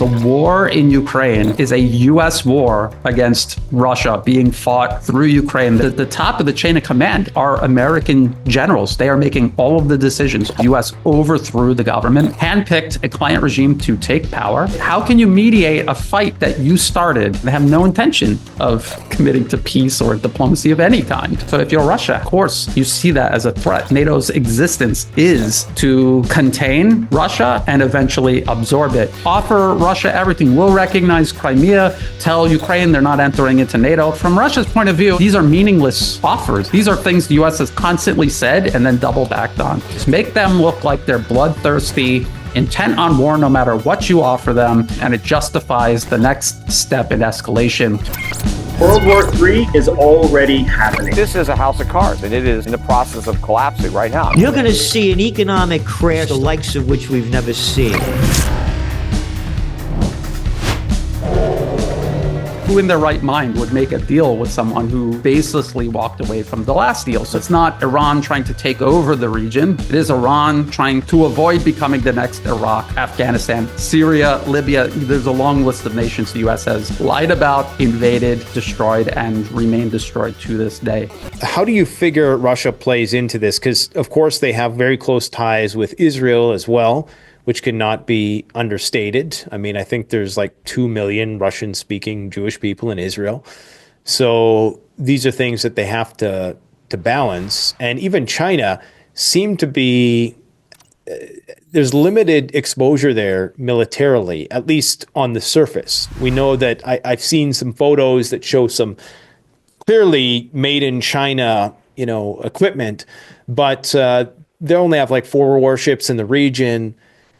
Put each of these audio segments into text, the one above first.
The war in Ukraine is a U.S. war against Russia being fought through Ukraine. The top of the chain of command are American generals. They are making all of the decisions. The U.S. overthrew the government, handpicked a client regime to take power. How can you mediate a fight that you started and have no intention of committing to peace or diplomacy of any kind? So if you're Russia, of course, you see that as a threat. NATO's existence is to contain Russia and eventually absorb it. Offer Russia everything. We'll recognize Crimea, tell Ukraine they're not entering into NATO. From Russia's point of view, these are meaningless offers. These are things the U.S. has constantly said and then double backed on. Just make them look like they're bloodthirsty, intent on war no matter what you offer them, and it justifies the next step in escalation. World War III is already happening. This is a house of cards, and it is in the process of collapsing right now. You're going to see an economic crash, the likes of which we've never seen. Who in their right mind would make a deal with someone who baselessly walked away from the last deal? So it's not Iran trying to take over the region. It is Iran trying to avoid becoming the next Iraq, Afghanistan, Syria, Libya. There's a long list of nations the U.S. has lied about, invaded, destroyed, and remain destroyed to this day. How do you figure Russia plays into this? Because, of course, they have very close ties with Israel as well, which cannot be understated. I mean, I think there's like 2 million Russian-speaking Jewish people in Israel. So these are things that they have to balance. And even China seemed to be, there's limited exposure there militarily, at least on the surface. We know that I've seen some photos that show some clearly made in China, equipment, but they only have like 4 warships in the region.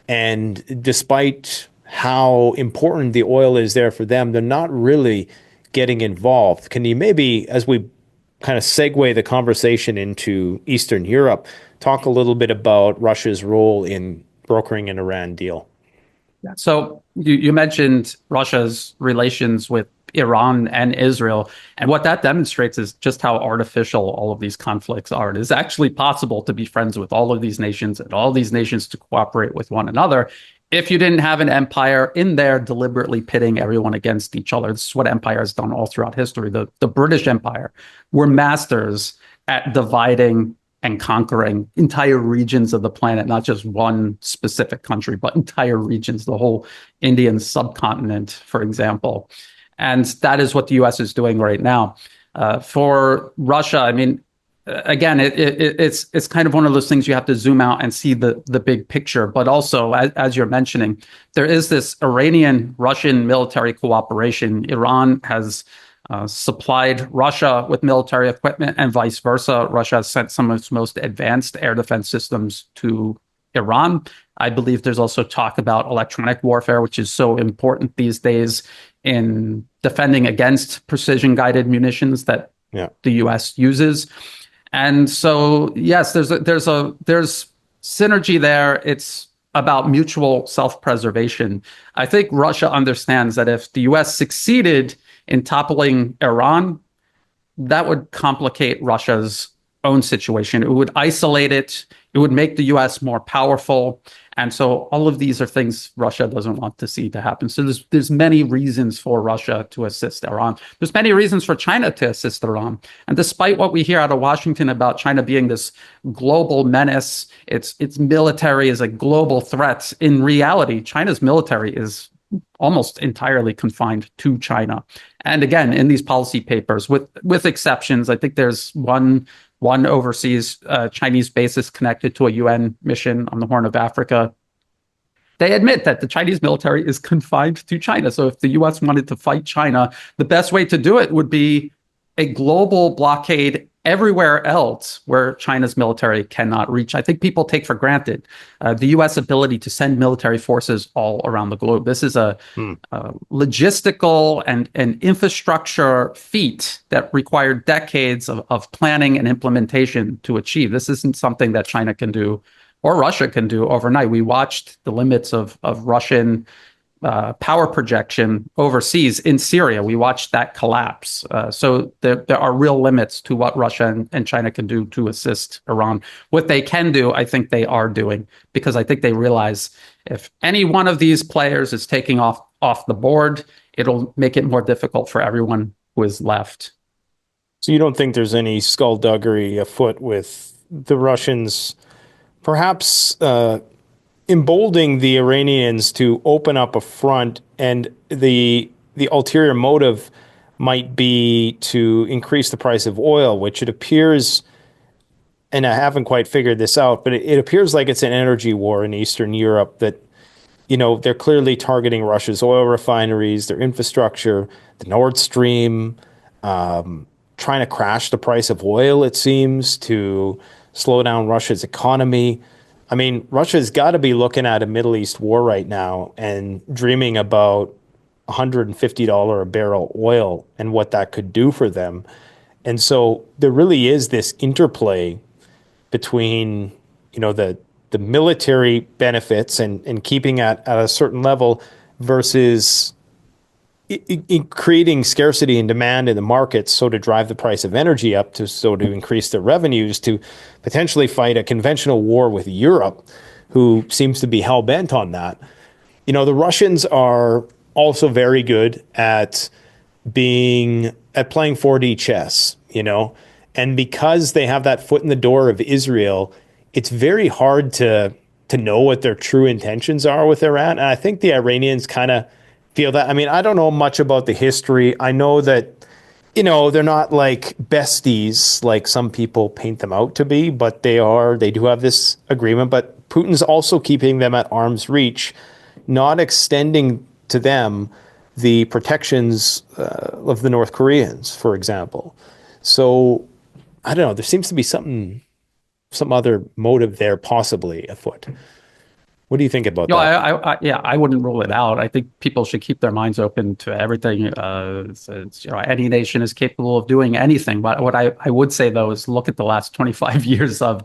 And despite how important the oil is there for them, they're not really getting involved. Can you maybe, as we kind of segue the conversation into Eastern Europe, talk a little bit about Russia's role in brokering an Iran deal? Yeah. So you mentioned Russia's relations with Iran and Israel. And what that demonstrates is just how artificial all of these conflicts are. It is actually possible to be friends with all of these nations and all these nations to cooperate with one another if you didn't have an empire in there deliberately pitting everyone against each other. This is what empire has done all throughout history. The British Empire were masters at dividing and conquering entire regions of the planet, not just one specific country, but entire regions, the whole Indian subcontinent, for example. And that is what the U.S. is doing right now. For Russia, I mean, again, it's kind of one of those things you have to zoom out and see the big picture. But also, as you're mentioning, there is this Iranian-Russian military cooperation. Iran has supplied Russia with military equipment and vice versa. Russia has sent some of its most advanced air defense systems to Iran. I believe there's also talk about electronic warfare, which is so important these days in defending against precision-guided munitions that the U.S. uses. And so, yes, there's synergy there. It's about mutual self-preservation. I think Russia understands that if the U.S. succeeded in toppling Iran, that would complicate Russia's own situation. It would isolate it. It would make the U.S. more powerful. And so all of these are things Russia doesn't want to see to happen. So there's many reasons for Russia to assist Iran. There's many reasons for China to assist Iran. And despite what we hear out of Washington about China being this global menace, its military is a global threat, in reality, China's military is almost entirely confined to China. And again, in these policy papers, with exceptions, I think there's one overseas Chinese basis connected to a UN mission on the Horn of Africa. They admit that the Chinese military is confined to China. So if the US wanted to fight China, the best way to do it would be a global blockade everywhere else where China's military cannot reach. I think people take for granted the U.S. ability to send military forces all around the globe. This is a logistical and infrastructure feat that required decades of planning and implementation to achieve. This isn't something that China can do or Russia can do overnight. We watched the limits of Russian power projection overseas in Syria. We watched that collapse. So there are real limits to what Russia and China can do to assist Iran. What they can do, I think they are doing, because I think they realize if any one of these players is taking off off the board, it'll make it more difficult for everyone who is left. So you don't think there's any skullduggery afoot with the Russians perhaps emboldening the Iranians to open up a front, and the ulterior motive might be to increase the price of oil, which it appears, and I haven't quite figured this out, but it appears like it's an energy war in Eastern Europe that, they're clearly targeting Russia's oil refineries, their infrastructure, the Nord Stream, trying to crash the price of oil, it seems, to slow down Russia's economy. I mean, Russia's got to be looking at a Middle East war right now and dreaming about $150 a barrel oil and what that could do for them. And so there really is this interplay between, the military benefits and keeping at a certain level versus creating scarcity and demand in the markets, so to drive the price of energy up, to increase their revenues, to potentially fight a conventional war with Europe, who seems to be hell-bent on that. The Russians are also very good at playing 4D chess, and because they have that foot in the door of Israel, it's very hard to know what their true intentions are with Iran. And I think the Iranians kind of feel that. I mean, I don't know much about the history. I know that, they're not like besties like some people paint them out to be, but they do have this agreement. But Putin's also keeping them at arm's reach, not extending to them the protections of the North Koreans, for example. So I don't know. There seems to be some other motive there possibly afoot. What do you think about that? I wouldn't rule it out. I think people should keep their minds open to everything. Any nation is capable of doing anything. But what I would say, though, is look at the last 25 years of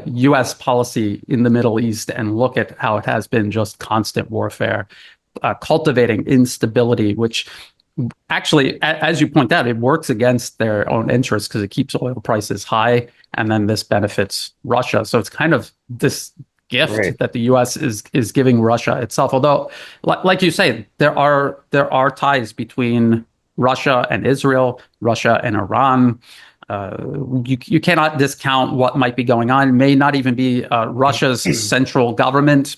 U.S. policy in the Middle East and look at how it has been just constant warfare, cultivating instability, which actually, as you point out, it works against their own interests because it keeps oil prices high, and then this benefits Russia. So it's kind of this gift that the U.S. is giving Russia itself. Although, like you say, there are ties between Russia and Israel, Russia and Iran. You cannot discount what might be going on. It may not even be Russia's central government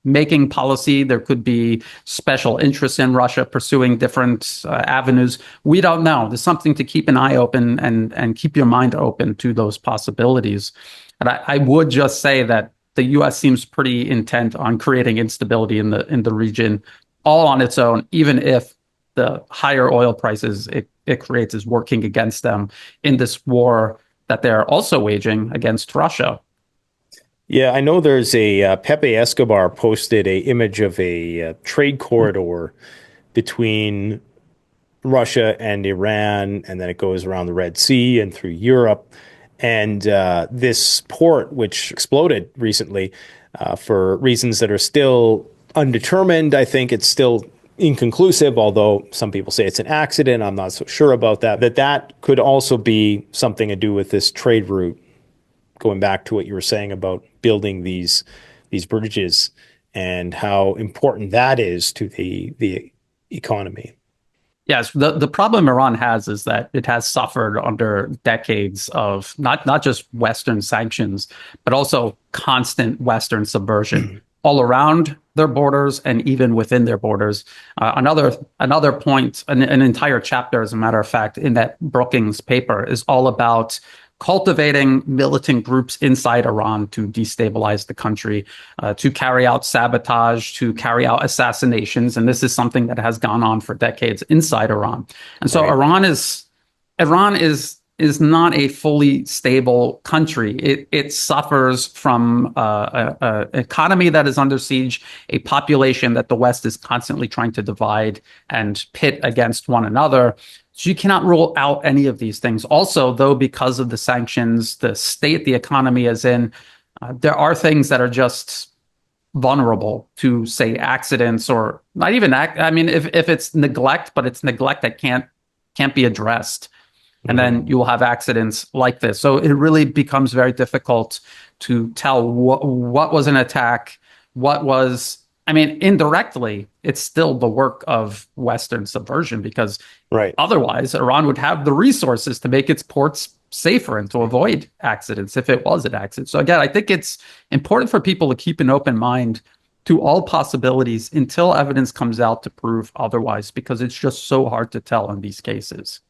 making policy. There could be special interests in Russia pursuing different avenues. We don't know. There's something to keep an eye open and keep your mind open to those possibilities. And I would just say that the U.S. seems pretty intent on creating instability in the region, all on its own, even if the higher oil prices it creates is working against them in this war that they're also waging against Russia. Yeah, I know there's Pepe Escobar posted a image of a trade corridor between Russia and Iran, and then it goes around the Red Sea and through Europe. And this port, which exploded recently for reasons that are still undetermined, I think it's still inconclusive, although some people say it's an accident. I'm not so sure about that. That could also be something to do with this trade route, going back to what you were saying about building these bridges and how important that is to the economy. Yes, the problem Iran has is that it has suffered under decades of not just Western sanctions, but also constant Western subversion all around their borders and even within their borders. Another point, an entire chapter, as a matter of fact, in that Brookings paper is all about cultivating militant groups inside Iran to destabilize the country, to carry out sabotage, to carry out assassinations. And this is something that has gone on for decades inside Iran. And so Iran is not a fully stable country. It suffers from an economy that is under siege, a population that the West is constantly trying to divide and pit against one another. So you cannot rule out any of these things. Also, though, because of the sanctions, the state the economy is in, there are things that are just vulnerable to, say, accidents or not even I mean, if it's neglect, but it's neglect that can't be addressed. And then you will have accidents like this. So it really becomes very difficult to tell what was an attack, what was, I mean, indirectly, it's still the work of Western subversion, because Right. otherwise Iran would have the resources to make its ports safer and to avoid accidents if it was an accident. So again, I think it's important for people to keep an open mind to all possibilities until evidence comes out to prove otherwise, because it's just so hard to tell in these cases.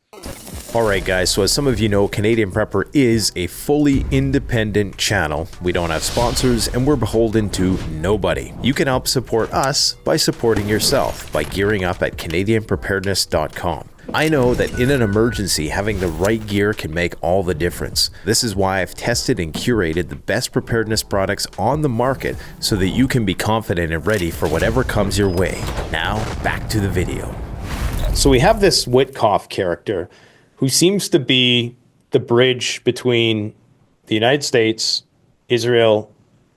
All right, guys. So as some of you know, Canadian Prepper is a fully independent channel. We don't have sponsors and we're beholden to nobody. You can help support us by supporting yourself by gearing up at CanadianPreparedness.com. I know that in an emergency, having the right gear can make all the difference. This is why I've tested and curated the best preparedness products on the market so that you can be confident and ready for whatever comes your way. Now, back to the video. So we have this Witkoff character who seems to be the bridge between the United States, Israel,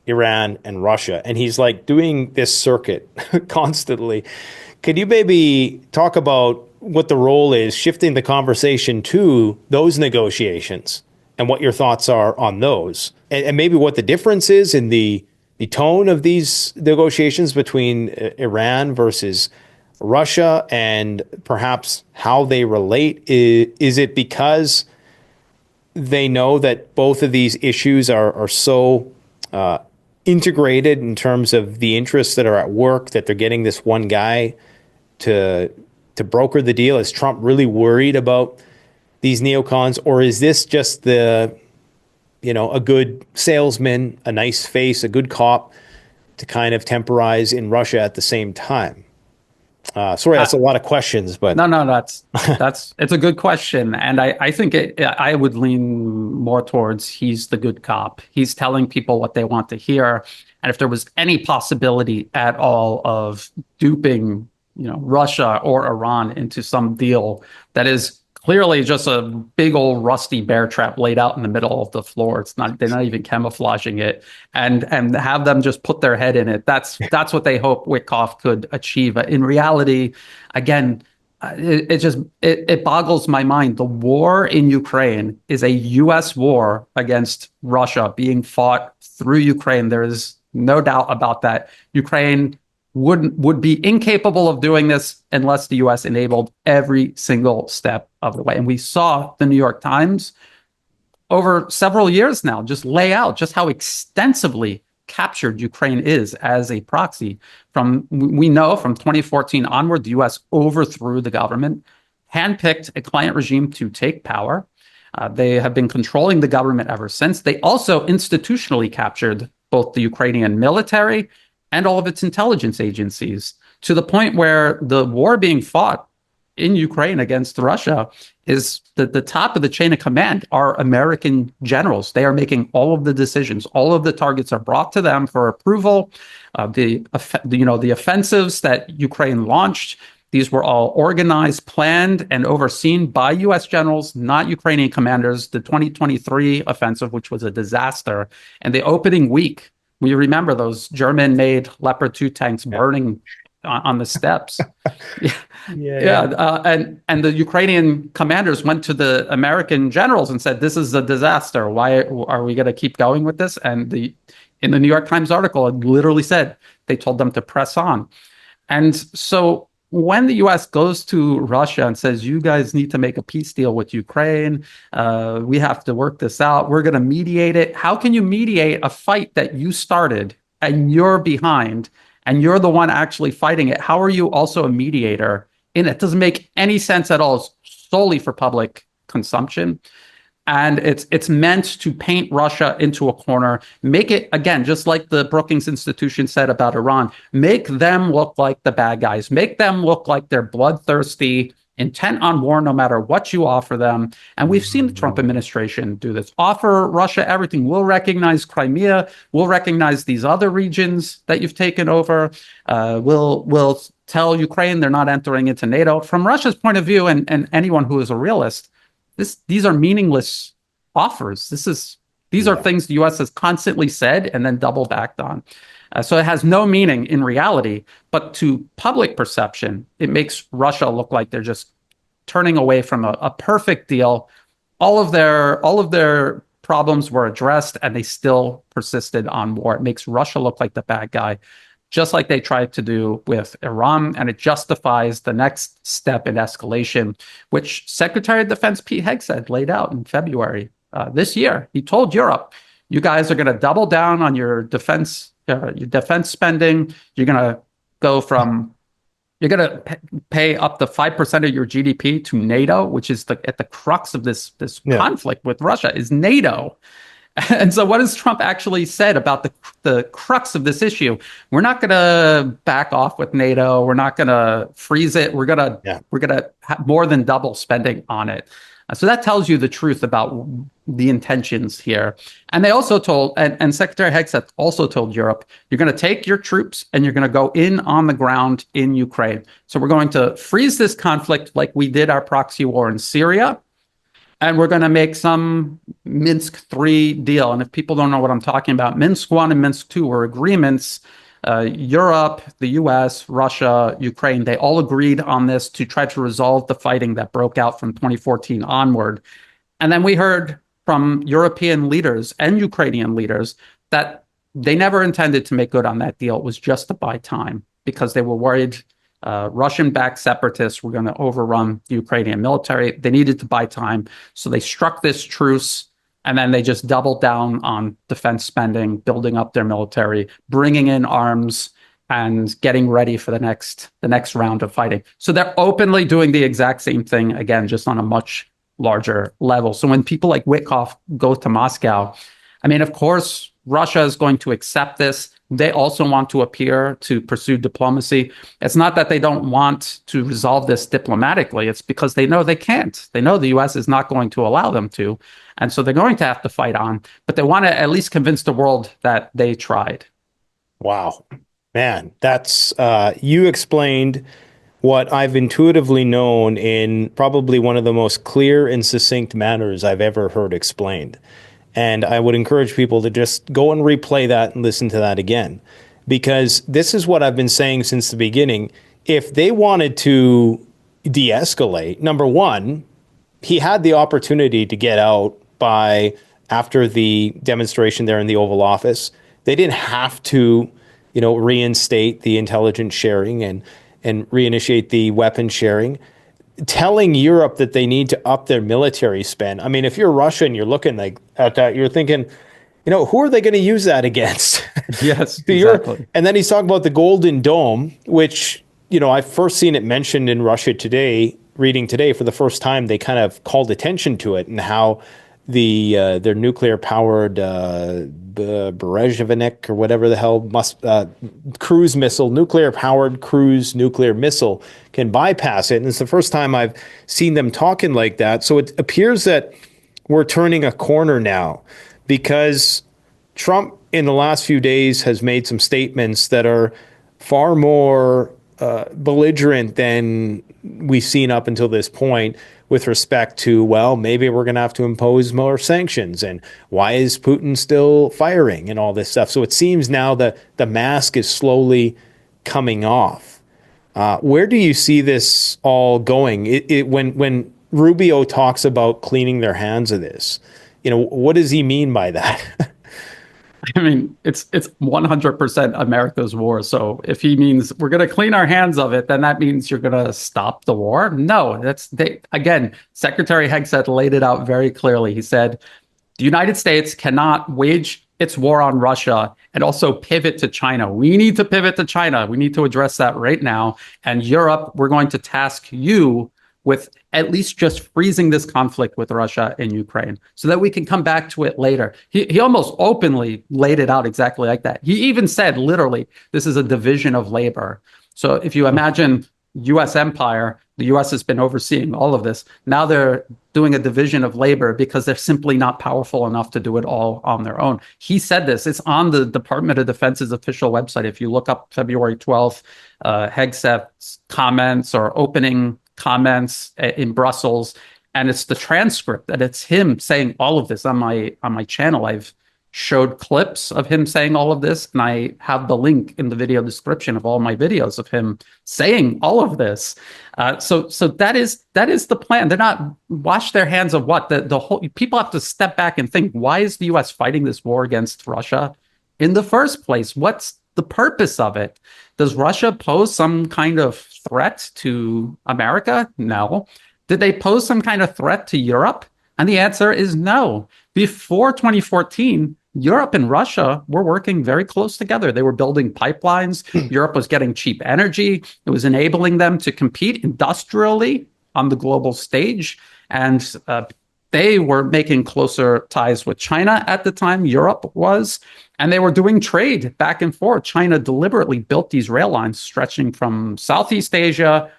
Iran, and Russia. And he's like doing this circuit constantly. Could you maybe talk about what the role is, shifting the conversation to those negotiations and what your thoughts are on those? And maybe what the difference is in the tone of these negotiations between Iran versus Russia, and perhaps how they relate. Is it because they know that both of these issues are so integrated in terms of the interests that are at work, that they're getting this one guy to broker the deal? Is Trump really worried about these neocons, or is this just a good salesman, a nice face, a good cop to kind of temporize in Russia at the same time? Sorry, that's a lot of questions, but no, that's it's a good question, and I think I would lean more towards he's the good cop. He's telling people what they want to hear, and if there was any possibility at all of duping, Russia or Iran into some deal that is clearly just a big old rusty bear trap laid out in the middle of the floor. They're not even camouflaging it, and have them just put their head in it. That's what they hope Witkoff could achieve. In reality, again, it boggles my mind. The war in Ukraine is a U.S. war against Russia being fought through Ukraine. There is no doubt about that. Ukraine would be incapable of doing this unless the U.S. enabled every single step of the way. And we saw the New York Times over several years now just lay out just how extensively captured Ukraine is as a proxy. We know from 2014 onward, the U.S. overthrew the government, handpicked a client regime to take power. They have been controlling the government ever since. They also institutionally captured both the Ukrainian military and all of its intelligence agencies, to the point where the war being fought in Ukraine against Russia is the top of the chain of command are American generals. They are making all of the decisions. All of the targets are brought to them for approval. The offensives that Ukraine launched, these were all organized, planned, and overseen by U.S. generals, not Ukrainian commanders. The 2023 offensive, which was a disaster, and the opening week, we remember those German-made Leopard 2 tanks burning on the steps. And the Ukrainian commanders went to the American generals and said, "This is a disaster. Why are we going to keep going with this?" And in the New York Times article, it literally said they told them to press on. And so when the U.S. goes to Russia and says, "You guys need to make a peace deal with Ukraine, we have to work this out, we're going to mediate it." How can you mediate a fight that you started and you're behind and you're the one actually fighting it? How are you also a mediator in it? It doesn't make any sense at all. It's solely for public consumption. And it's meant to paint Russia into a corner, make it, again, just like the Brookings Institution said about Iran, make them look like the bad guys, make them look like they're bloodthirsty, intent on war no matter what you offer them. And we've seen the Trump administration do this. Offer Russia everything. We'll recognize Crimea. We'll recognize these other regions that you've taken over. We'll tell Ukraine they're not entering into NATO. From Russia's point of view, and anyone who is a realist, these are meaningless offers. These are things the U.S. has constantly said and then double backed on. So it has no meaning in reality, but to public perception, it makes Russia look like they're just turning away from a perfect deal. All of their problems were addressed, and they still persisted on war. It makes Russia look like the bad guy. just like they tried to do with Iran, and it justifies the next step in escalation, which Secretary of Defense Pete Hegseth laid out in February this year. He told Europe, you guys are going to double down on your defense spending. You're going to go from You're going to pay up to 5% of your GDP to NATO, which is at the crux of this conflict with Russia, is NATO. And so what has Trump actually said about the crux of this issue? We're not going to back off with NATO. We're not going to freeze it. We're going to have more than double spending on it. So that tells you the truth about the intentions here. And they also told, and Secretary Hegseth also told Europe, you're going to take your troops and you're going to go in on the ground in Ukraine. So we're going to freeze this conflict like we did our proxy war in Syria. And we're going to make some Minsk III deal. And if people don't know what I'm talking about, Minsk I and Minsk II were agreements. Europe, the US, Russia, Ukraine, they all agreed on this to try to resolve the fighting that broke out from 2014 onward. And then we heard from European leaders and Ukrainian leaders that they never intended to make good on that deal. It was just to buy time because they were worried Russian-backed separatists were going to overrun the Ukrainian military. They needed to buy time. So they struck this truce, and then they just doubled down on defense spending, building up their military, bringing in arms, and getting ready for the next round of fighting. So they're openly doing the exact same thing, again, just on a much larger level. So when people like Witkoff go to Moscow, I mean, of course, Russia is going to accept this. They also want to appear to pursue diplomacy. It's not that they don't want to resolve this diplomatically. It's because they know they can't. They know the U.S. is not going to allow them to. And so they're going to have to fight on. But they want to at least convince the world that they tried. Wow. Man, that's you explained what I've intuitively known in probably one of the most clear and succinct manners I've ever heard explained. And I would encourage people to just go and replay that and listen to that again, because this is what I've been saying since the beginning. If they wanted to de-escalate, number one, he had the opportunity to get out after the demonstration there in the Oval Office. They didn't have to, reinstate the intelligence sharing and reinitiate the weapon sharing. Telling Europe that they need to up their military spend. I mean, if you're Russia and you're looking at that, you're thinking, who are they going to use that against? Yes, exactly. And then he's talking about the Golden Dome, which, I've first seen it mentioned in Russia Today, reading today for the first time. They kind of called attention to it and how their nuclear-powered Berezhevnik or whatever the hell cruise missile, nuclear-powered cruise nuclear missile can bypass it. And it's the first time I've seen them talking like that. So it appears that we're turning a corner now because Trump in the last few days has made some statements that are far more belligerent than we've seen up until this point with respect to, well, maybe we're going to have to impose more sanctions and why is Putin still firing and all this stuff. So it seems now that the mask is slowly coming off. Where do you see this all going? When Rubio talks about cleaning their hands of this, what does he mean by that? I mean, it's 100% America's war. So if he means we're going to clean our hands of it, then that means you're going to stop the war? No, again, Secretary Hegseth laid it out very clearly. He said, the United States cannot wage its war on Russia and also pivot to China. We need to pivot to China. We need to address that right now. And Europe, we're going to task you with at least just freezing this conflict with Russia and Ukraine so that we can come back to it later. He almost openly laid it out exactly like that. He even said, literally, this is a division of labor. So if you imagine U.S. empire, the U.S. has been overseeing all of this. Now they're doing a division of labor because they're simply not powerful enough to do it all on their own. He said this. It's on the Department of Defense's official website. If you look up February 12th, Hegseth's comments or opening comments in Brussels, and it's the transcript, and it's him saying all of this on my channel. I've showed clips of him saying all of this, and I have the link in the video description of all my videos of him saying all of this. So that is the plan. They're not wash their hands of what the whole. People have to step back and think: why is the U.S. fighting this war against Russia in the first place? What's the purpose of it. Does Russia pose some kind of threat to America? No. Did they pose some kind of threat to Europe? And the answer is no. Before 2014, Europe and Russia were working very close together. They were building pipelines. Europe was getting cheap energy. It was enabling them to compete industrially on the global stage. And they were making closer ties with China at the time, Europe was, and they were doing trade back and forth. China deliberately built these rail lines stretching from Southeast Asia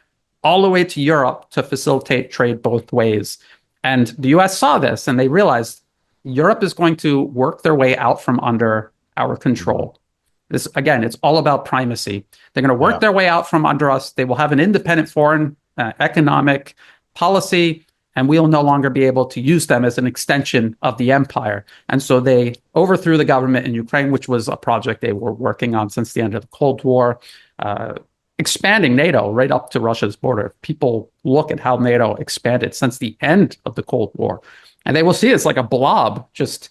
all the way to Europe to facilitate trade both ways. And the US saw this and they realized Europe is going to work their way out from under our control. This, again, it's all about primacy. They're going to work their way out from under us. They will have an independent foreign economic policy, and we'll no longer be able to use them as an extension of the empire. And so they overthrew the government in Ukraine, which was a project they were working on since the end of the Cold War, expanding NATO right up to Russia's border. People look at how NATO expanded since the end of the Cold War, and they will see it's like a blob just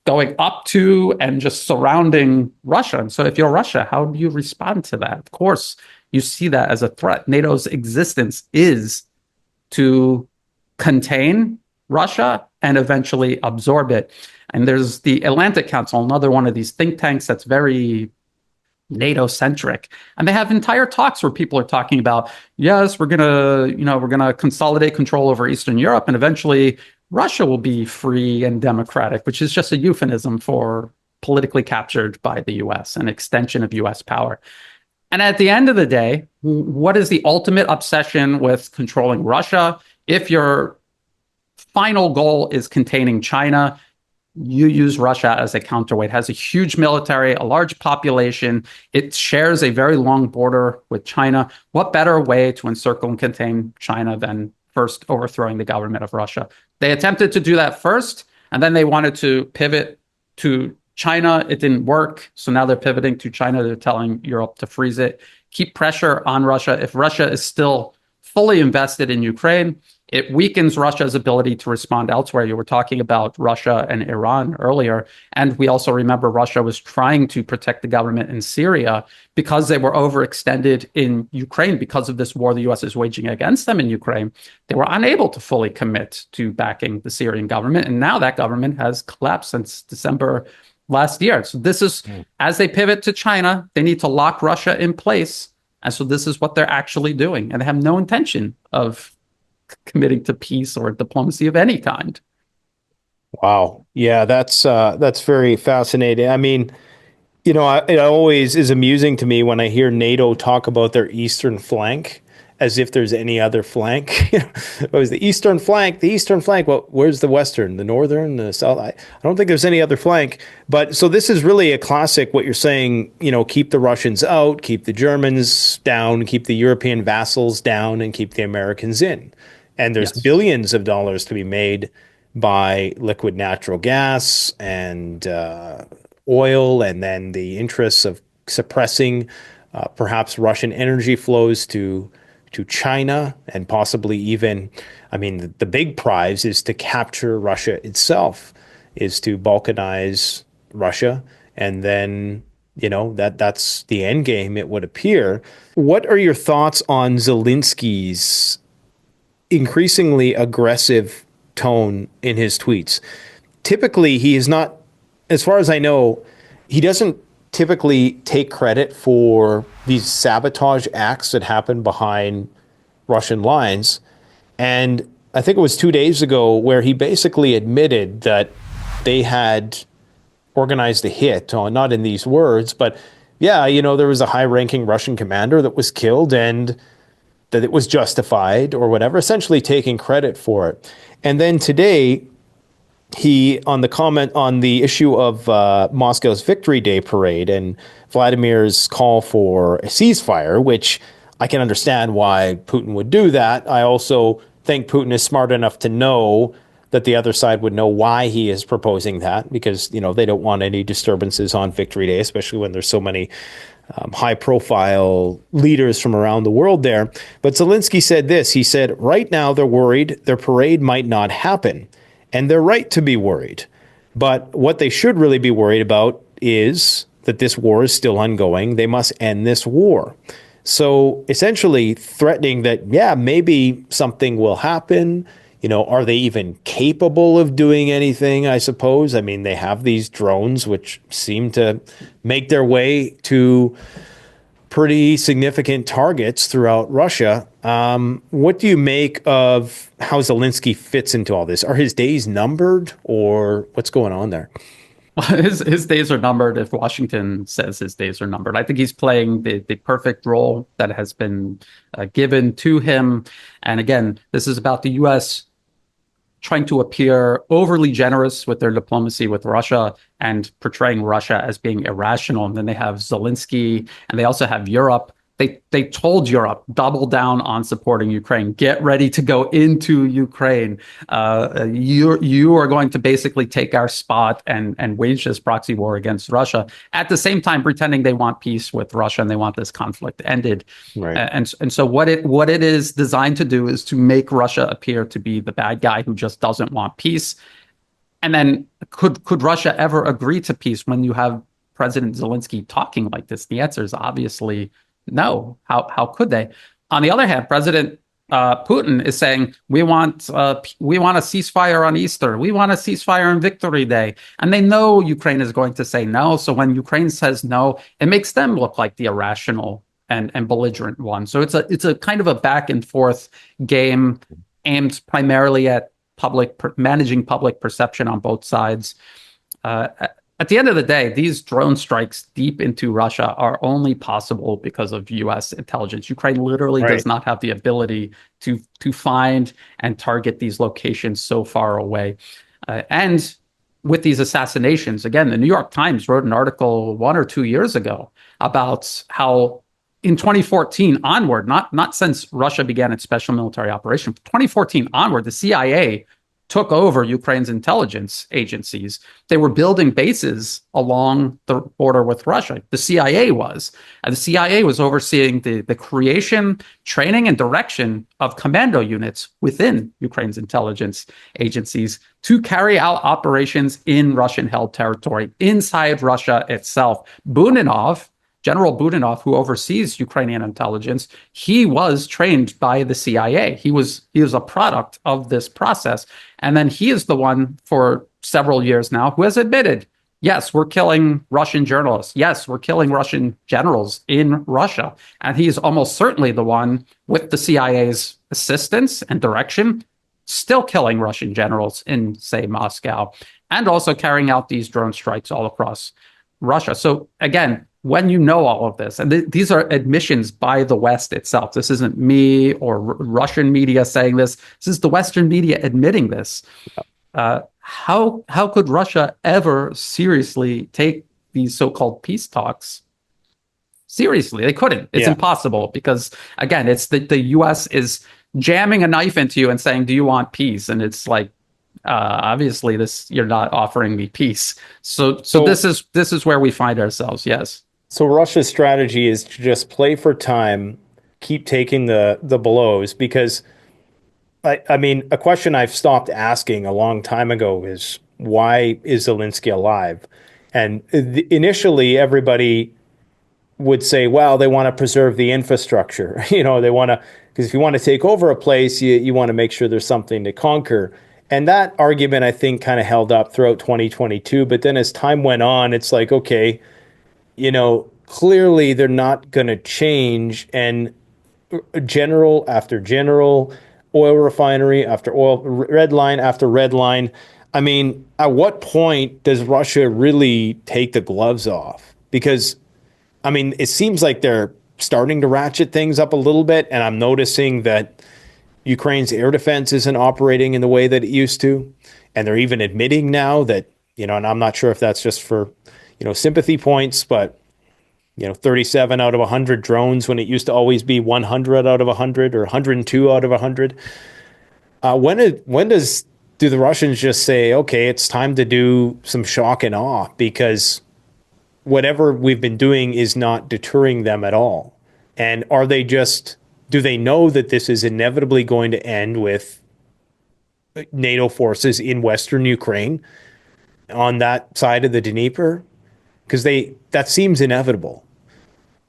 going up to and just surrounding Russia. And so if you're Russia, how do you respond to that? Of course, you see that as a threat. NATO's existence is to contain Russia and eventually absorb it. And there's the Atlantic Council, another one of these think tanks that's very NATO-centric. And they have entire talks where people are talking about, yes, we're gonna consolidate control over Eastern Europe, and eventually Russia will be free and democratic, which is just a euphemism for politically captured by the US, an extension of US power. And at the end of the day, what is the ultimate obsession with controlling Russia? If your final goal is containing China, you use Russia as a counterweight. It has a huge military, a large population. It shares a very long border with China. What better way to encircle and contain China than first overthrowing the government of Russia? They attempted to do that first, and then they wanted to pivot to China. It didn't work. So now they're pivoting to China. They're telling Europe to freeze it, keep pressure on Russia. If Russia is still fully invested in Ukraine, it weakens Russia's ability to respond elsewhere. You were talking about Russia and Iran earlier. And we also remember Russia was trying to protect the government in Syria because they were overextended in Ukraine because of this war the US is waging against them in Ukraine. They were unable to fully commit to backing the Syrian government. And now that government has collapsed since December last year. So this is, as they pivot to China, they need to lock Russia in place. And so this is what they're actually doing. And they have no intention of committing to peace or diplomacy of any kind. Wow. Yeah, that's very fascinating. I mean, it always is amusing to me when I hear NATO talk about their eastern flank as if there's any other flank. It was the eastern flank, the eastern flank. Well, where's the western, the northern, the south? I don't think there's any other flank. But so this is really a classic, what you're saying, keep the Russians out, keep the Germans down, keep the European vassals down, and keep the Americans in. And there's billions of dollars to be made by liquid natural gas and oil, and then the interests of suppressing perhaps Russian energy flows to China, and possibly even, the big prize is to capture Russia itself, is to balkanize Russia, and then that's the end game, it would appear. What are your thoughts on Zelensky's increasingly aggressive tone in his tweets? Typically, he is not, as far as I know, he doesn't typically take credit for these sabotage acts that happen behind Russian lines. And I think it was 2 days ago where he basically admitted that they had organized a hit, not in these words, but there was a high-ranking Russian commander that was killed, and that it was justified or whatever, essentially taking credit for it. And then today, he, on the comment on the issue of Moscow's Victory Day parade and Vladimir's call for a ceasefire, which I can understand why Putin would do that. I also think Putin is smart enough to know that the other side would know why he is proposing that, because, they don't want any disturbances on Victory Day, especially when there's so many high-profile leaders from around the world there. But Zelensky said this. He said, right now they're worried their parade might not happen. And they're right to be worried. But what they should really be worried about is that this war is still ongoing. They must end this war. So essentially threatening that, yeah, maybe something will happen. Are they even capable of doing anything, I suppose? I mean, they have these drones which seem to make their way to pretty significant targets throughout Russia. What do you make of how Zelenskyy fits into all this? Are his days numbered, or what's going on there? His days are numbered if Washington says his days are numbered. I think he's playing the perfect role that has been given to him. And again, this is about the U.S. trying to appear overly generous with their diplomacy with Russia and portraying Russia as being irrational. And then they have Zelenskyy, and they also have Europe. They told Europe, double down on supporting Ukraine. Get ready to go into Ukraine. You are going to basically take our spot and wage this proxy war against Russia. At the same time, pretending they want peace with Russia and they want this conflict ended. Right. And so what it is designed to do is to make Russia appear to be the bad guy who just doesn't want peace. And then could Russia ever agree to peace when you have President Zelenskyy talking like this? The answer is obviously no. How could they? On the other hand, President Putin is saying we want a ceasefire on Easter. We want a ceasefire on Victory Day, and they know Ukraine is going to say no. So when Ukraine says no, it makes them look like the irrational and belligerent one. So it's a kind of a back and forth game aimed primarily at managing public perception on both sides. At the end of the day, these drone strikes deep into Russia are only possible because of U.S. intelligence. Ukraine literally does not have the ability to find and target these locations so far away. And with these assassinations, again, the New York Times wrote an article 1 or 2 years ago about how in 2014 onward, not since Russia began its special military operation, 2014 onward, the CIA took over Ukraine's intelligence agencies. They were building bases along the border with Russia. The CIA was. And the CIA was overseeing the creation, training, and direction of commando units within Ukraine's intelligence agencies to carry out operations in Russian-held territory, inside Russia itself. General Budanov, who oversees Ukrainian intelligence, he was trained by the CIA. He was a product of this process. And then he is the one for several years now who has admitted, yes, we're killing Russian journalists. Yes, we're killing Russian generals in Russia. And he's almost certainly the one with the CIA's assistance and direction, still killing Russian generals in, say, Moscow, and also carrying out these drone strikes all across Russia. So again, when you know all of this, and these are admissions by the West itself. This isn't me or Russian media saying this. This is the Western media admitting this. How could Russia ever seriously take these so-called peace talks seriously? They couldn't. It's impossible because, again, it's the U.S. is jamming a knife into you and saying, do you want peace? And it's like, obviously, you're not offering me peace. So this is where we find ourselves. Yes. So Russia's strategy is to just play for time, keep taking the blows, because I mean, a question I've stopped asking a long time ago is, why is Zelenskyy alive? And initially everybody would say, well, they want to preserve the infrastructure. They want to, because if you want to take over a place, you want to make sure there's something to conquer. And that argument, I think, kind of held up throughout 2022. But then as time went on, it's like, okay, clearly they're not going to change. And general after general, oil refinery after oil, red line after red line. I mean, at what point does Russia really take the gloves off? Because, I mean, it seems like they're starting to ratchet things up a little bit. And I'm noticing that Ukraine's air defense isn't operating in the way that it used to. And they're even admitting now that, and I'm not sure if that's just for, sympathy points, but, 37 out of 100 drones when it used to always be 100 out of 100 or 102 out of 100. When do the Russians just say, okay, it's time to do some shock and awe, because whatever we've been doing is not deterring them at all? And do they know that this is inevitably going to end with NATO forces in Western Ukraine on that side of the Dnieper? Because that seems inevitable.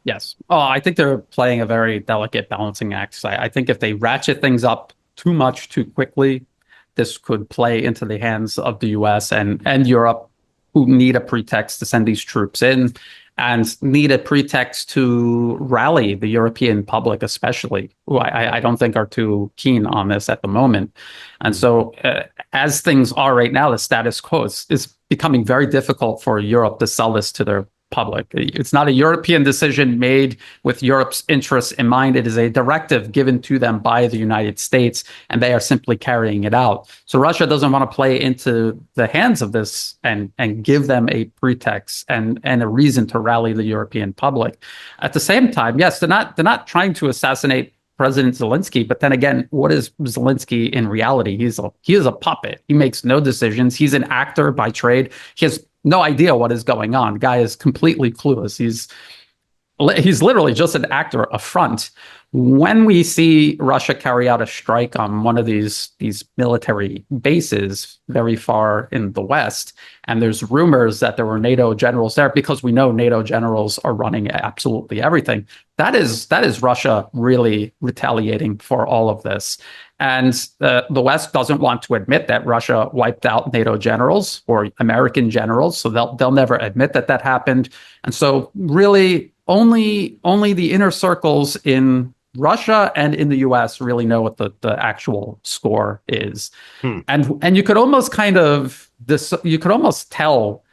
Yes. Oh, I think they're playing a very delicate balancing act. So I think if they ratchet things up too much too quickly, this could play into the hands of the US and Europe, who need a pretext to send these troops in and need a pretext to rally the European public, especially, who I don't think are too keen on this at the moment. And so, as things are right now, the status quo is becoming very difficult for Europe to sell this to their public. It's not a European decision made with Europe's interests in mind. It is a directive given to them by the United States, and they are simply carrying it out. So Russia doesn't want to play into the hands of this and give them a pretext and a reason to rally the European public. At the same time, yes, they're not trying to assassinate President Zelenskyy, but then again, what is Zelenskyy in reality? He is a puppet. He makes no decisions. He's an actor by trade. He has no idea what is going on. The guy is completely clueless. He's literally just an actor, a front. When we see Russia carry out a strike on one of these military bases very far in the West, and there's rumors that there were NATO generals there, because we know NATO generals are running absolutely everything. That is Russia really retaliating for all of this. And the West doesn't want to admit that Russia wiped out NATO generals or American generals, so they'll never admit that happened. And so really only the inner circles in Russia and in the US really know what the actual score is. And you could almost tell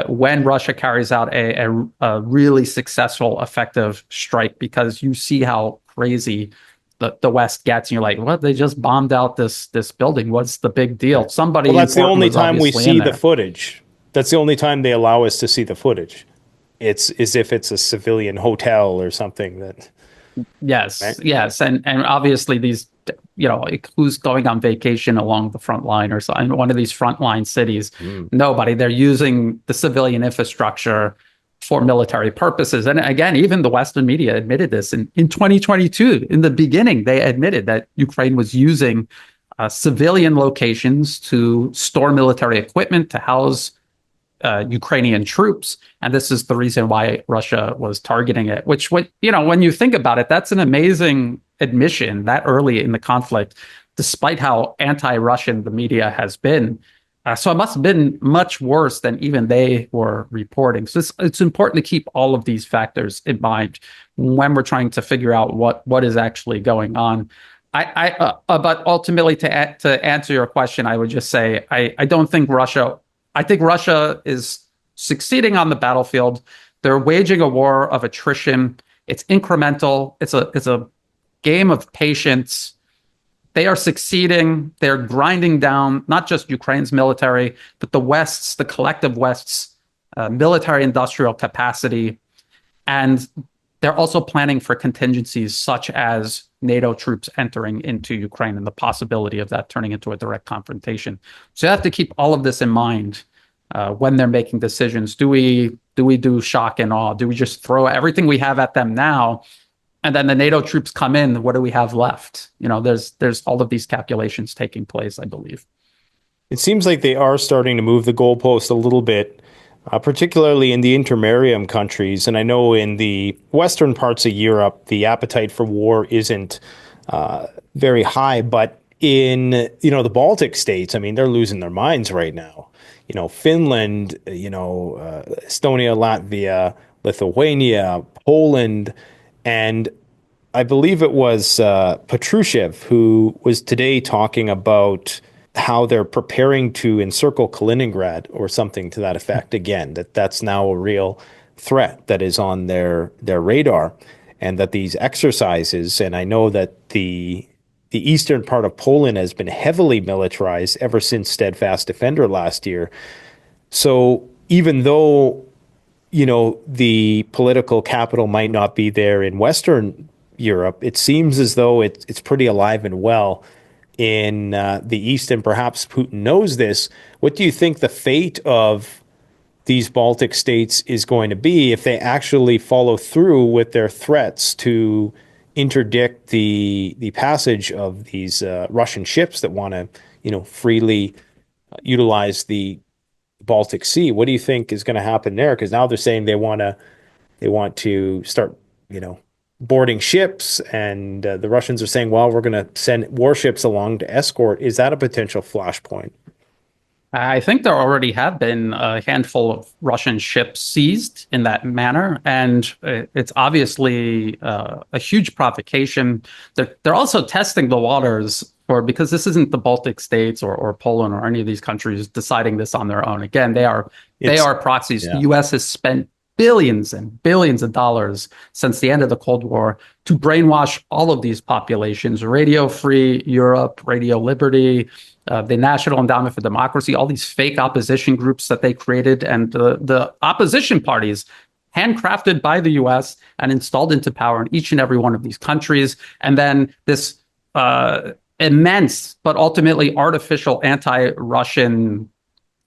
when Russia carries out a really successful, effective strike, because you see how crazy the West gets, and you're like, what? They just bombed out this building. What's the big deal? Somebody. Well, that's the only time we see the there. footage. That's the only time they allow us to see the footage. It's as if it's a civilian hotel or something that. Yes, right? yes, and obviously these, who's going on vacation along the front line or so in one of these frontline cities? Nobody. They're using the civilian infrastructure for military purposes. And again, even the Western media admitted this in 2022. In the beginning, they admitted that Ukraine was using civilian locations to store military equipment, to house Ukrainian troops. And this is the reason why Russia was targeting it, which, when you think about it, that's an amazing admission that early in the conflict, despite how anti-Russian the media has been. So it must have been much worse than even they were reporting. So it's important to keep all of these factors in mind when we're trying to figure out what is actually going on. But ultimately, to answer your question, I would just say I don't think Russia. I think Russia is succeeding on the battlefield. They're waging a war of attrition. It's incremental. It's a game of patience. They are succeeding. They're grinding down not just Ukraine's military, but the collective West's military industrial capacity. And they're also planning for contingencies such as NATO troops entering into Ukraine and the possibility of that turning into a direct confrontation. So you have to keep all of this in mind when they're making decisions. Do we do shock and awe? Do we just throw everything we have at them now? And then the NATO troops come in, what do we have left? There's all of these calculations taking place, I believe. It seems like they are starting to move the goalpost a little bit, particularly in the intermarium countries. And I know in the western parts of Europe, the appetite for war isn't very high. But in, the Baltic states, they're losing their minds right now. Finland, Estonia, Latvia, Lithuania, Poland. And I believe it was Patrushev who was today talking about how they're preparing to encircle Kaliningrad or something to that effect again, that's now a real threat that is on their radar, and that these exercises, and I know that the eastern part of Poland has been heavily militarized ever since Steadfast Defender last year. So even though the political capital might not be there in Western Europe, it seems as though it's pretty alive and well in the East, and perhaps Putin knows this. What do you think the fate of these Baltic states is going to be if they actually follow through with their threats to interdict the passage of these Russian ships that want to, freely utilize the Baltic Sea. What do you think is going to happen there? Because now they're saying they want to start, boarding ships, and the Russians are saying, well, we're going to send warships along to escort. Is that a potential flashpoint? I think there already have been a handful of Russian ships seized in that manner, and it's obviously a huge provocation. They're also testing the waters because this isn't the Baltic states or Poland or any of these countries deciding this on their own. Again, they are proxies. Yeah. The U.S. has spent billions and billions of dollars since the end of the Cold War to brainwash all of these populations: Radio Free Europe, Radio Liberty, the National Endowment for Democracy, all these fake opposition groups that they created, and the opposition parties handcrafted by the U.S. and installed into power in each and every one of these countries. And then this immense but ultimately artificial anti-Russian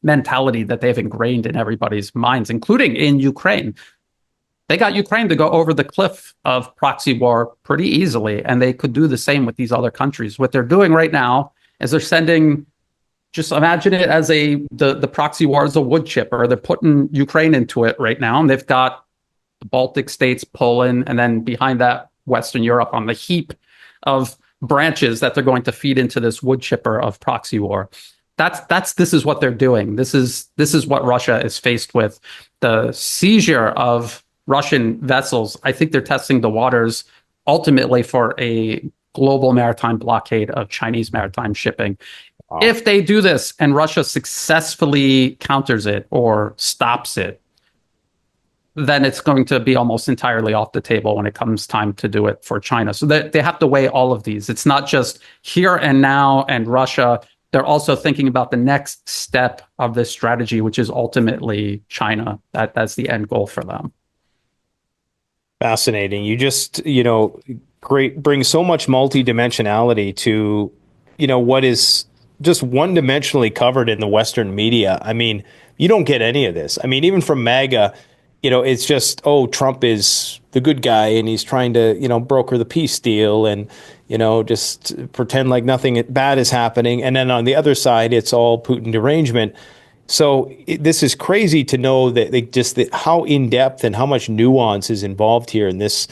mentality that they've ingrained in everybody's minds, including in Ukraine. They got Ukraine to go over the cliff of proxy war pretty easily, and they could do the same with these other countries. What they're doing right now is they're sending, just imagine it as the proxy war as a wood chipper. They're putting Ukraine into it right now, and they've got the Baltic states, Poland, and then behind that, Western Europe on the heap of branches that they're going to feed into this wood chipper of proxy war. This is what they're doing. This is what Russia is faced with. The seizure of Russian vessels, I think they're testing the waters ultimately for a global maritime blockade of Chinese maritime shipping. Wow. If they do this and Russia successfully counters it or stops it, then it's going to be almost entirely off the table when it comes time to do it for China. So they have to weigh all of these. It's not just here and now and Russia. They're also thinking about the next step of this strategy, which is ultimately China. That's the end goal for them. Fascinating. You just, bring so much multidimensionality to, what is just one-dimensionally covered in the Western media. I mean, you don't get any of this. I mean, even from MAGA, it's just, Trump is the good guy and he's trying to, broker the peace deal and, just pretend like nothing bad is happening. And then on the other side, it's all Putin derangement. So this is crazy to know that how in-depth and how much nuance is involved here in this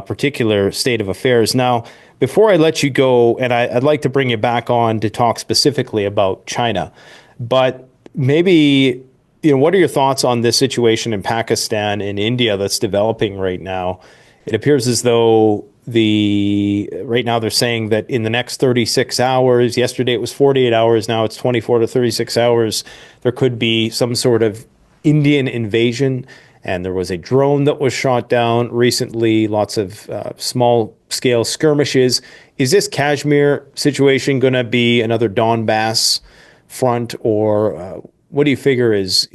particular state of affairs. Now, before I let you go, and I'd like to bring you back on to talk specifically about China, but maybe, what are your thoughts on this situation in Pakistan and India that's developing right now? It appears as though right now they're saying that in the next 36 hours, yesterday it was 48 hours, now it's 24 to 36 hours, there could be some sort of Indian invasion. And there was a drone that was shot down recently, lots of small-scale skirmishes. Is this Kashmir situation going to be another Donbass front, or what do you figure is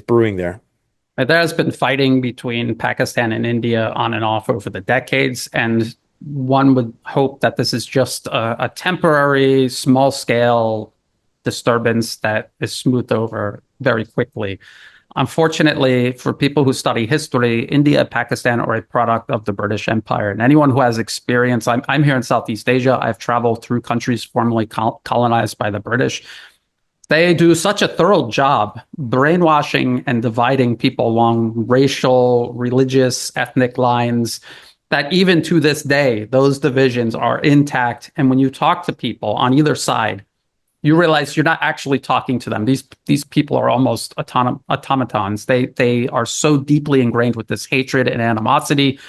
brewing there? There has been fighting between Pakistan and India on and off over the decades, and one would hope that this is just a temporary, small-scale disturbance that is smoothed over very quickly. Unfortunately, for people who study history, India and Pakistan are a product of the British Empire. And anyone who has experience, I'm here in Southeast Asia. I've traveled through countries formerly colonized by the British. They do such a thorough job brainwashing and dividing people along racial, religious, ethnic lines that even to this day, those divisions are intact. And when you talk to people on either side, you realize you're not actually talking to them. These people are almost automatons. They are so deeply ingrained with this hatred and animosity.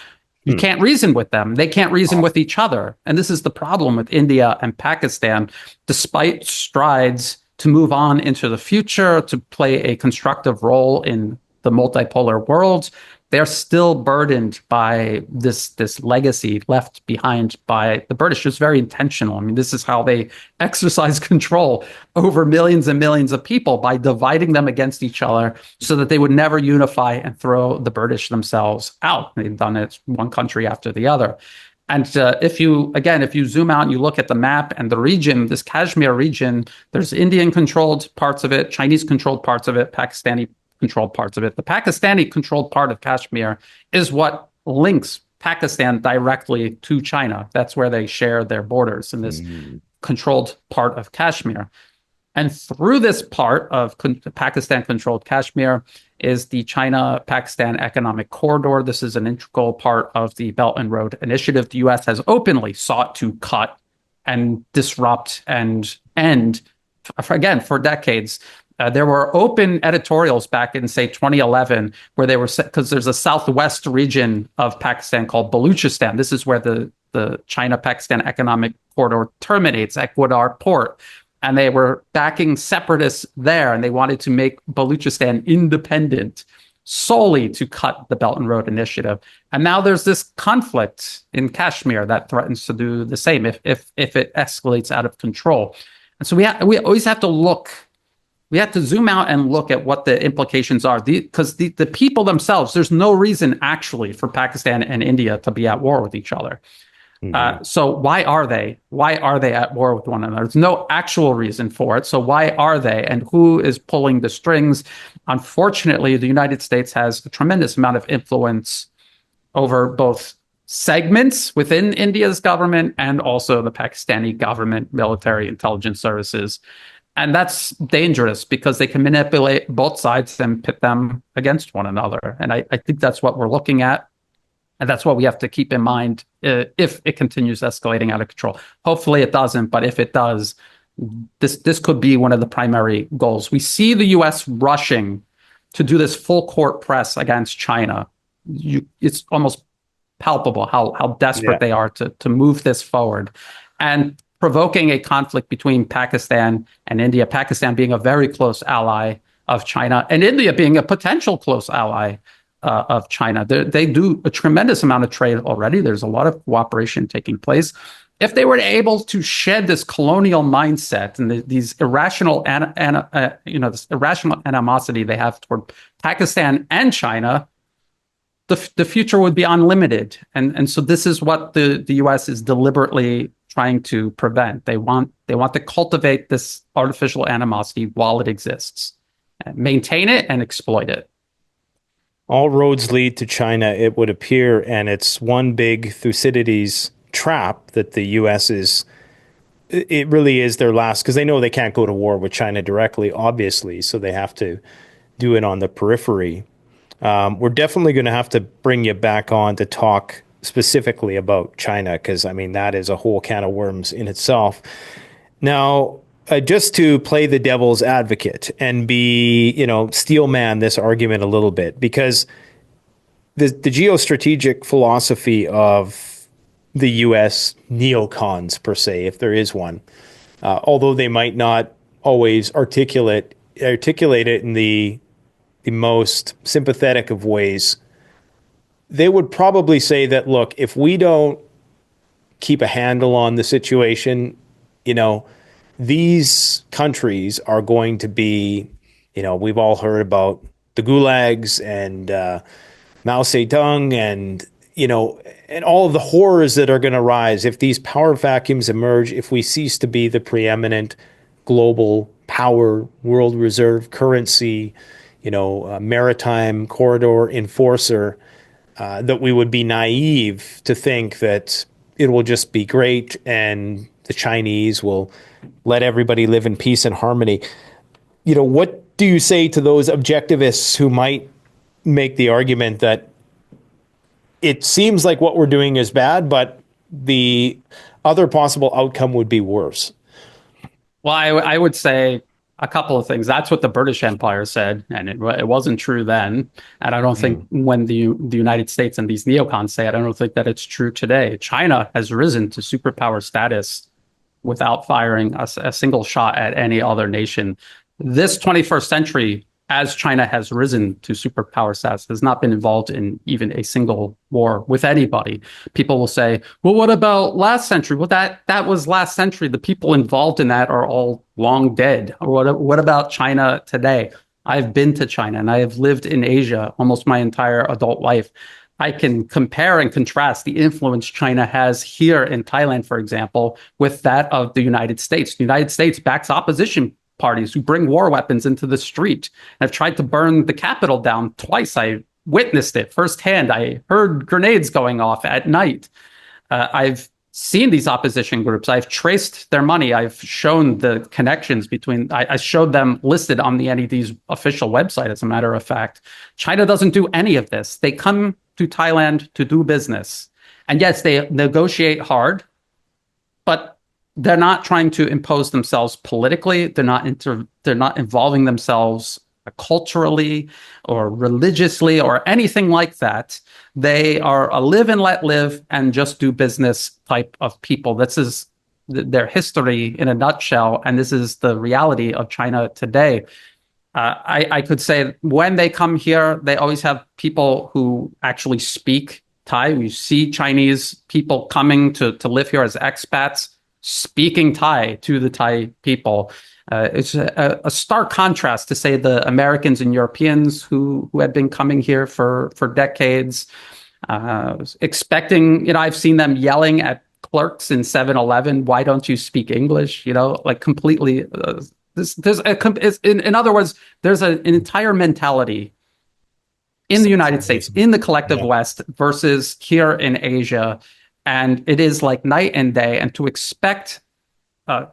You can't reason with them. They can't reason with each other. And this is the problem with India and Pakistan. Despite strides to move on into the future, to play a constructive role in the multipolar world, they're still burdened by this legacy left behind by the British. It's very intentional. I mean, this is how they exercise control over millions and millions of people, by dividing them against each other so that they would never unify and throw the British themselves out. They've done it one country after the other. And if you zoom out and you look at the map and the region, this Kashmir region, there's Indian-controlled parts of it, Chinese-controlled parts of it, Pakistani-controlled parts of it. The Pakistani-controlled part of Kashmir is what links Pakistan directly to China. That's where they share their borders in this controlled part of Kashmir. And through this part of Pakistan-controlled Kashmir is the China-Pakistan Economic Corridor. This is an integral part of the Belt and Road Initiative. The U.S. has openly sought to cut and disrupt and end, again, for decades. There were open editorials back in, say, 2011, where they were, because there's a southwest region of Pakistan called Baluchistan. This is where the China-Pakistan Economic Corridor terminates at Gwadar Port. And they were backing separatists there, and they wanted to make Baluchistan independent solely to cut the Belt and Road Initiative. And now there's this conflict in Kashmir that threatens to do the same if it escalates out of control. And so we always have to look. We have to zoom out and look at what the implications are, because the people themselves, there's no reason actually for Pakistan and India to be at war with each other. So why are they? Why are they at war with one another? There's no actual reason for it. So why are they? And who is pulling the strings? Unfortunately, the United States has a tremendous amount of influence over both segments within India's government and also the Pakistani government, military, intelligence services. And that's dangerous because they can manipulate both sides and pit them against one another. And I think that's what we're looking at. And that's what we have to keep in mind if it continues escalating out of control. Hopefully it doesn't, but if it does, this could be one of the primary goals. We see the U.S. rushing to do this full court press against China. It's almost palpable how desperate they are to move this forward. And provoking a conflict between Pakistan and India, Pakistan being a very close ally of China, and India being a potential close ally of China. They do a tremendous amount of trade already. There's a lot of cooperation taking place. If they were able to shed this colonial mindset and these irrational, this irrational animosity they have toward Pakistan and China, the future would be unlimited. And so this is what the U.S. is deliberately trying to prevent. They want to cultivate this artificial animosity while it exists, maintain it and exploit it. All roads lead to China, it would appear, and it's one big Thucydides trap that the U.S. it really is their last, because they know they can't go to war with China directly, obviously, so they have to do it on the periphery. We're definitely going to have to bring you back on to talk specifically about China, because, I mean, that is a whole can of worms in itself. Now, just to play the devil's advocate and be, steel man this argument a little bit, because the geostrategic philosophy of the U.S. neocons, per se, if there is one, although they might not always articulate it in the most sympathetic of ways, they would probably say that, look, if we don't keep a handle on the situation, these countries are going to be, we've all heard about the gulags and Mao Zedong and, and all of the horrors that are going to rise if these power vacuums emerge, if we cease to be the preeminent global power, world reserve currency, maritime corridor enforcer, that we would be naive to think that it will just be great and the Chinese will let everybody live in peace and harmony. What do you say to those objectivists who might make the argument that it seems like what we're doing is bad, but the other possible outcome would be worse? Well, I would say a couple of things. That's what the British Empire said, and it wasn't true then. And I don't think when the United States and these neocons say it, I don't think that it's true today. China has risen to superpower status without firing a single shot at any other nation. This 21st century, as China has risen to superpower status, has not been involved in even a single war with anybody. People will say, well, what about last century? Well, that was last century. The people involved in that are all long dead. What about China today? I've been to China and I have lived in Asia almost my entire adult life. I can compare and contrast the influence China has here in Thailand, for example, with that of the United States. The United States backs opposition parties who bring war weapons into the street and have tried to burn the Capitol down twice. I witnessed it firsthand. I heard grenades going off at night. I've seen these opposition groups. I've traced their money. I've shown the connections between, I showed them listed on the NED's official website, as a matter of fact. China doesn't do any of this. They come to Thailand to do business. And yes, they negotiate hard, but they're not trying to impose themselves politically. They're not involving themselves culturally or religiously or anything like that. They are a live and let live and just do business type of people. This is their history in a nutshell, and this is the reality of China today. I could say when they come here, they always have people who actually speak Thai. We see Chinese people coming to live here as expats, speaking Thai to the Thai people. It's a stark contrast to, say, the Americans and Europeans who had been coming here for decades, expecting, I've seen them yelling at clerks in 7-Eleven, why don't you speak English? Like completely, in other words, there's an entire mentality in the United States, in the collective West versus here in Asia. And it is like night and day. And to expect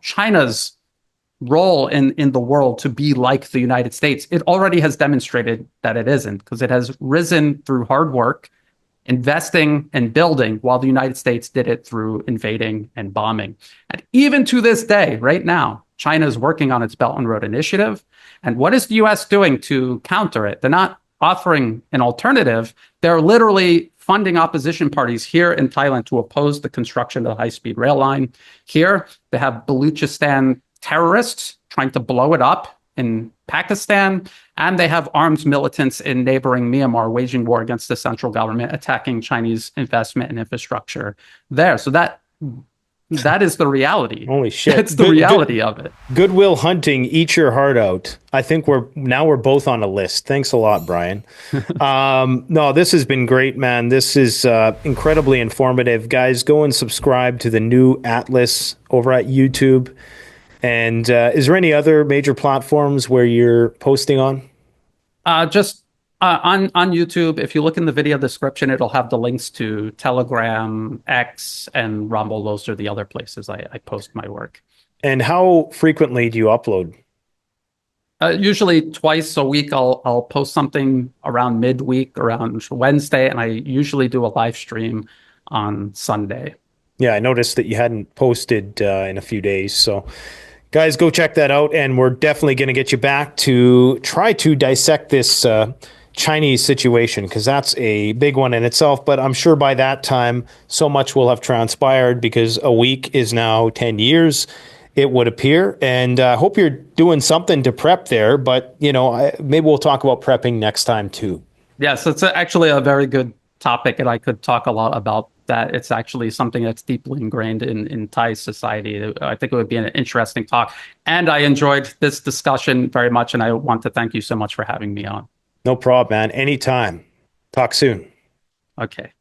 China's role in the world to be like the United States, it already has demonstrated that it isn't, because it has risen through hard work, investing and building, while the United States did it through invading and bombing. And even to this day, right now, China is working on its Belt and Road Initiative. And what is the US doing to counter it? They're not offering an alternative. They're literally funding opposition parties here in Thailand to oppose the construction of the high-speed rail line. Here, they have Baluchistan terrorists trying to blow it up in Pakistan, and they have armed militants in neighboring Myanmar waging war against the central government, attacking Chinese investment and infrastructure there. So that is the reality. Holy shit. That's the reality of it. Goodwill Hunting, eat your heart out. I think we're both on a list. Thanks a lot, Brian. No, this has been great, man. This is incredibly informative. Guys, go and subscribe to the New Atlas over at YouTube. And is there any other major platforms where you're posting on? Just on YouTube. If you look in the video description, it'll have the links to Telegram, X, and Rumble. Those are the other places I post my work. And how frequently do you upload? Usually twice a week. I'll post something around midweek, around Wednesday, and I usually do a live stream on Sunday. Yeah, I noticed that you hadn't posted in a few days, so guys, go check that out, and we're definitely going to get you back to try to dissect this Chinese situation, because that's a big one in itself. But I'm sure by that time, so much will have transpired, because a week is now 10 years, it would appear. And I hope you're doing something to prep there, but, maybe we'll talk about prepping next time too. Yes, it's actually a very good topic, and I could talk a lot about that. It's actually something that's deeply ingrained in Thai society. I think it would be an interesting talk. And I enjoyed this discussion very much, and I want to thank you so much for having me on. No problem, man. Anytime. Talk soon. Okay.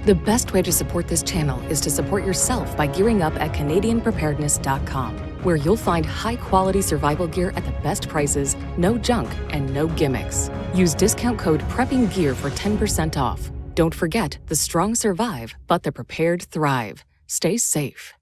The best way to support this channel is to support yourself by gearing up at CanadianPreparedness.com, where you'll find high-quality survival gear at the best prices, no junk, and no gimmicks. Use discount code PREPPINGGEAR for 10% off. Don't forget, the strong survive, but the prepared thrive. Stay safe.